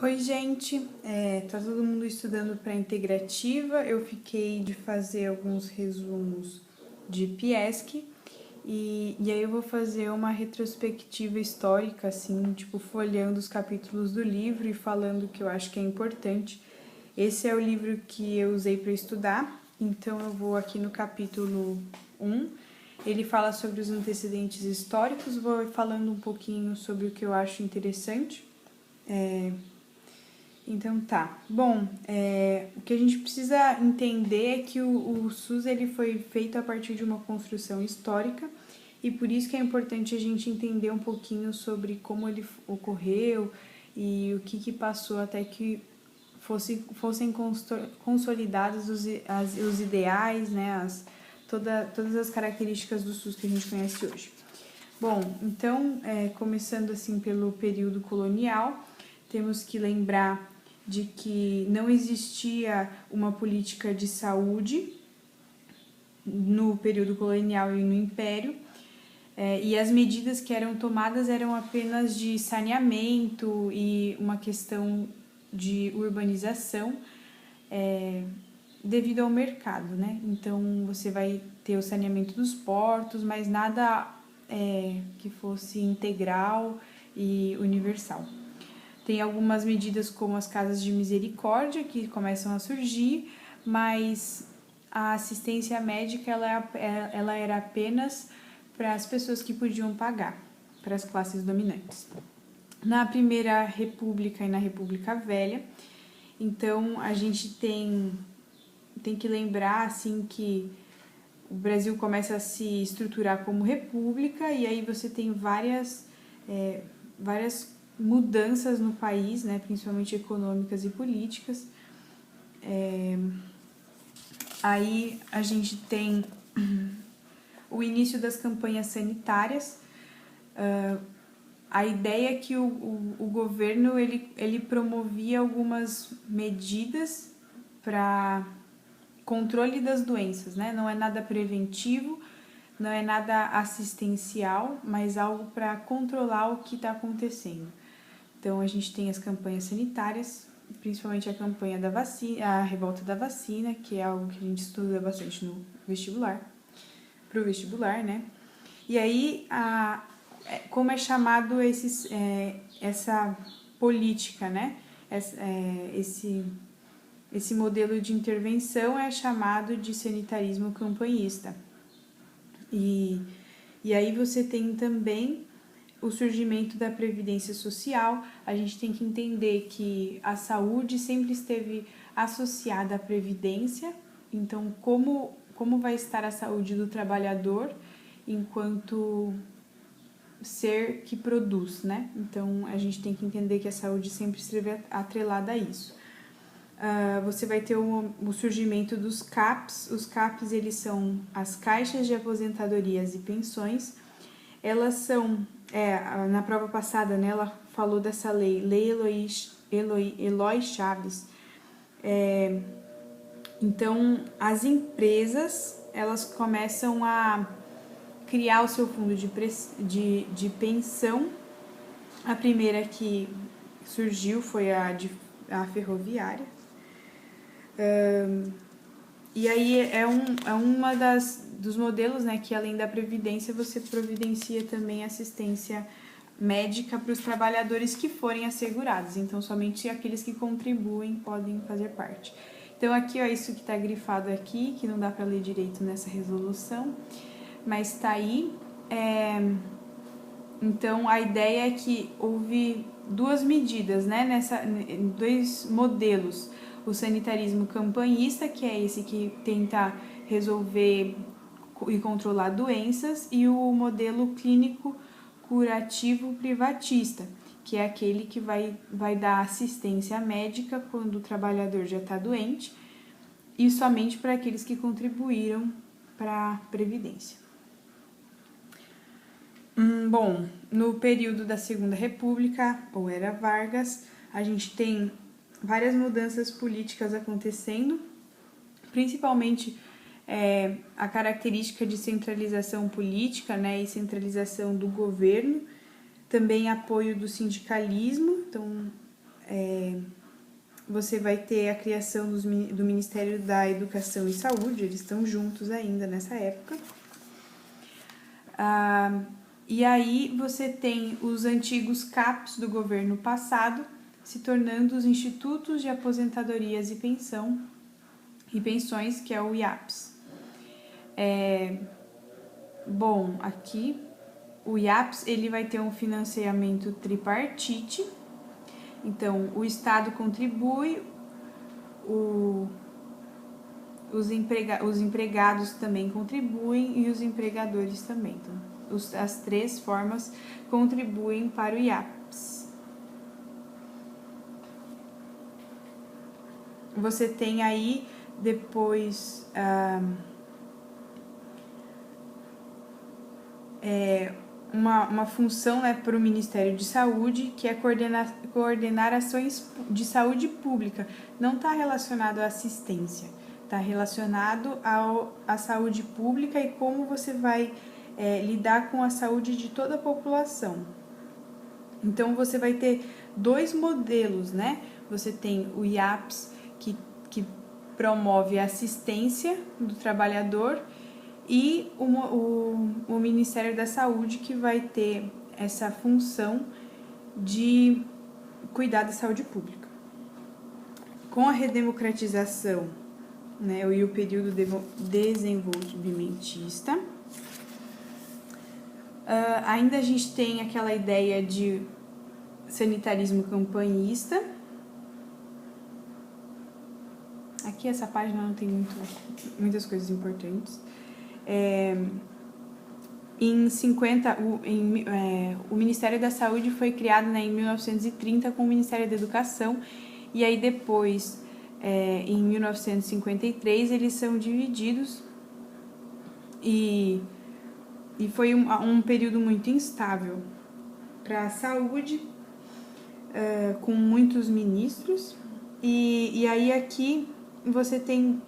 Oi, gente, tá todo mundo estudando para integrativa. Eu fiquei de fazer alguns resumos de Pieschi e aí eu vou fazer uma retrospectiva histórica, assim, tipo, folheando os capítulos do livro e falando o que eu acho que é importante. Esse é o livro que eu usei para estudar, então eu vou aqui no capítulo 1. Ele fala sobre os antecedentes históricos, vou falando um pouquinho sobre o que eu acho interessante. Então tá. Bom, o que a gente precisa entender é que o SUS ele foi feito a partir de uma construção histórica e por isso que é importante a gente entender um pouquinho sobre como ele ocorreu e o que passou até que fossem consolidados os ideais, né, todas as características do SUS que a gente conhece hoje. Bom, então, começando assim pelo período colonial, temos que lembrar de que não existia uma política de saúde no período colonial e no Império, e as medidas que eram tomadas eram apenas de saneamento e uma questão de urbanização devido ao mercado, né? Então você vai ter o saneamento dos portos, mas nada que fosse integral e universal. Tem algumas medidas como as casas de misericórdia que começam a surgir, mas a assistência médica ela era apenas para as pessoas que podiam pagar, para as classes dominantes. Na Primeira República e na República Velha, então a gente tem que lembrar assim que o Brasil começa a se estruturar como república e aí você tem várias mudanças no país, né, principalmente econômicas e políticas. Aí a gente tem o início das campanhas sanitárias. A ideia é que o governo ele promovia algumas medidas para controle das doenças, né? Não é nada preventivo, não é nada assistencial, mas algo para controlar o que está acontecendo. Então a gente tem as campanhas sanitárias, principalmente a campanha da vacina, a revolta da vacina, que é algo que a gente estuda bastante no vestibular, pro vestibular, né? E aí como é chamado essa política, né? Esse modelo de intervenção é chamado de sanitarismo campanhista. E aí você tem também o surgimento da previdência social. A gente tem que entender que a saúde sempre esteve associada à previdência. Então, como vai estar a saúde do trabalhador enquanto ser que produz, né? Então, a gente tem que entender que a saúde sempre esteve atrelada a isso. Você vai ter o surgimento dos CAPs. Os CAPs, eles são as caixas de aposentadorias e pensões. Elas são, na prova passada, né, ela falou dessa Lei Eloy Chaves. Então, as empresas, elas começam a criar o seu fundo de pensão. A primeira que surgiu foi a ferroviária. E aí é uma dos modelos, né, que além da previdência, você providencia também assistência médica para os trabalhadores que forem assegurados. Então, somente aqueles que contribuem podem fazer parte. Então, aqui, ó, isso que está grifado aqui, que não dá para ler direito nessa resolução, mas está aí. Então, a ideia é que houve duas medidas, né, dois modelos. O sanitarismo campanhista, que é esse que tenta resolver e controlar doenças, e o modelo clínico curativo privatista, que é aquele que vai dar assistência médica quando o trabalhador já está doente, e somente para aqueles que contribuíram para a Previdência. Bom, no período da Segunda República, ou era Vargas, a gente tem várias mudanças políticas acontecendo, principalmente a característica de centralização política, né, e centralização do governo, também apoio do sindicalismo. Então, você vai ter a criação do Ministério da Educação e Saúde, eles estão juntos ainda nessa época. E aí você tem os antigos CAPs do governo passado se tornando os Institutos de Aposentadorias e Pensões, que é o IAPS. Bom, aqui o IAPS ele vai ter um financiamento tripartite, então o Estado contribui, os empregados também contribuem e os empregadores também. Então, as três formas contribuem para o IAPS. Você tem aí depois uma função, né, para o Ministério de Saúde, que é coordenar ações de saúde pública. Não está relacionado à assistência, está relacionado à saúde pública e como você vai lidar com a saúde de toda a população. Então, você vai ter dois modelos, né? Você tem o IAPS, que promove a assistência do trabalhador, e o Ministério da Saúde, que vai ter essa função de cuidar da saúde pública. Com a redemocratização, né, e o período desenvolvimentista, ainda a gente tem aquela ideia de sanitarismo campanhista. Aqui essa página não tem muitas coisas importantes. O Ministério da Saúde foi criado, né, em 1930 com o Ministério da Educação, e aí depois, em 1953, eles são divididos e foi um período muito instável para a saúde, com muitos ministros, e aí aqui você tem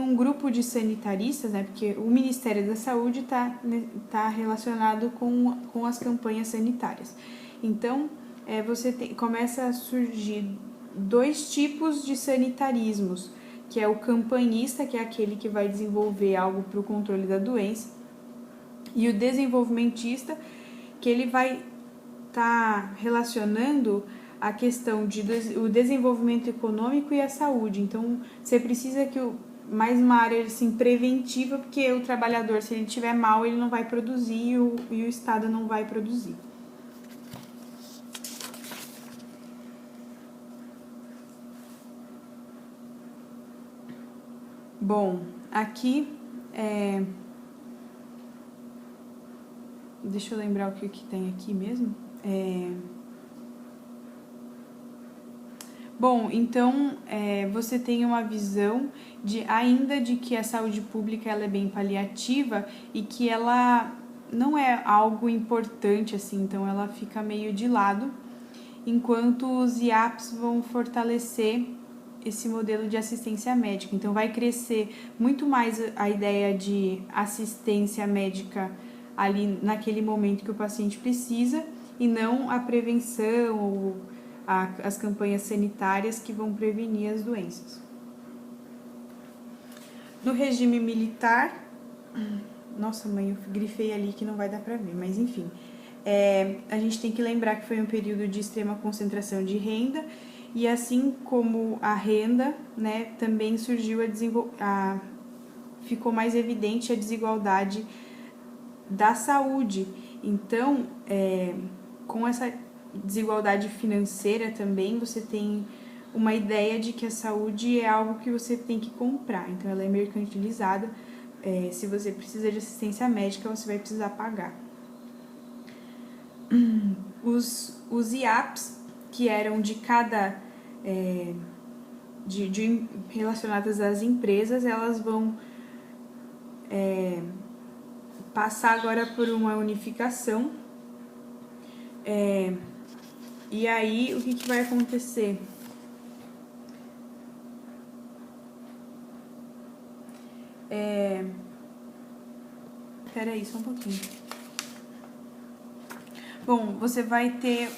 um grupo de sanitaristas, né, porque o Ministério da Saúde está relacionado com as campanhas sanitárias. Então, começa a surgir dois tipos de sanitarismos, que é o campanhista, que é aquele que vai desenvolver algo para o controle da doença, e o desenvolvimentista, que ele vai estar relacionando a questão o desenvolvimento econômico e a saúde. Então, você precisa mais uma área assim, preventiva, porque o trabalhador, se ele estiver mal, ele não vai produzir e o Estado não vai produzir. Bom, aqui deixa eu lembrar o que tem aqui mesmo. Bom, então você tem uma visão ainda de que a saúde pública ela é bem paliativa e que ela não é algo importante, assim, então ela fica meio de lado, enquanto os IAPs vão fortalecer esse modelo de assistência médica. Então vai crescer muito mais a ideia de assistência médica ali naquele momento que o paciente precisa, e não a prevenção ou as campanhas sanitárias que vão prevenir as doenças. No regime militar, nossa mãe, eu grifei ali que não vai dar para ver, mas enfim, a gente tem que lembrar que foi um período de extrema concentração de renda, e assim como a renda, né, também surgiu ficou mais evidente a desigualdade da saúde. Então, com essa desigualdade financeira também, você tem uma ideia de que a saúde é algo que você tem que comprar, então ela é mercantilizada. Se você precisa de assistência médica, você vai precisar pagar. Os IAPs, que eram de cada relacionadas às empresas, elas vão passar agora por uma unificação. E aí, o que vai acontecer? Peraí, só um pouquinho. Bom, você vai ter